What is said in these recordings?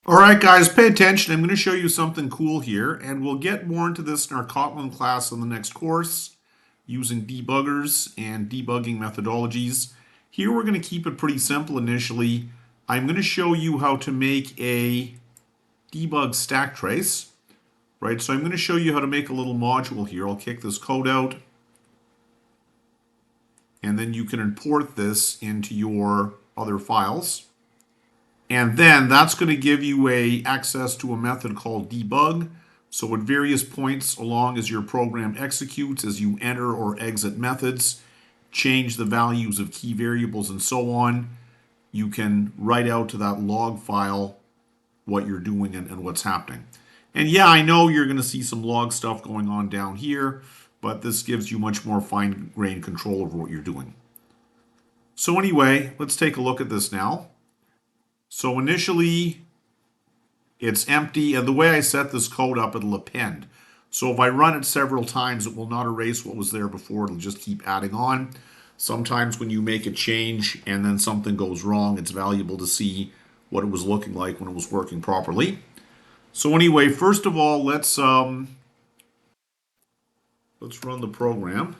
All right, guys, pay attention. I'm going to show you something cool here, and we'll get more into this in our Kotlin class in the next course using debuggers and debugging methodologies. Here we're going to keep it pretty simple initially. I'm going to show you how to make a debug stack trace, right? So I'm going to show you how to make a little module here. I'll kick this code out, and then you can import this into your other files. And then that's going to give you access to a method called debug. So at various points along as your program executes, as you enter or exit methods, change the values of key variables and so on, you can write out to that log file what you're doing and what's happening. And yeah, I know you're going to see some log stuff going on down here, but this gives you much more fine-grained control over what you're doing. So anyway, let's take a look at this now. So initially, it's empty, and the way I set this code up, it'll append. So if I run it several times, it will not erase what was there before. It'll just keep adding on. Sometimes when you make a change and then something goes wrong, it's valuable to see what it was looking like when it was working properly. So anyway, first of all, let's run the program.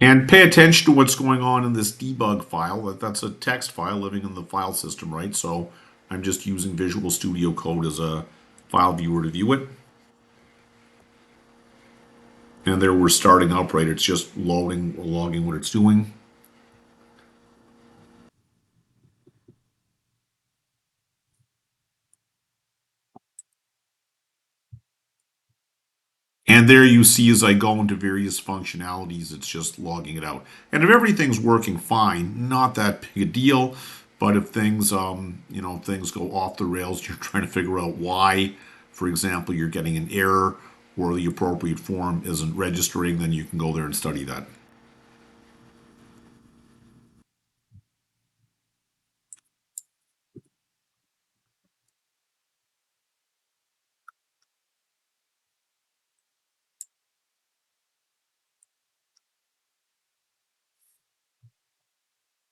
And pay attention to what's going on in this debug file. That's a text file living in the file system, right? So I'm just using Visual Studio Code as a file viewer to view it. And there we're starting up, right? It's just loading, logging what it's doing. And there you see as I go into various functionalities, it's just logging it out. And if everything's working fine, not that big a deal. But if things, things go off the rails, you're trying to figure out why. For example, you're getting an error or the appropriate form isn't registering, then you can go there and study that.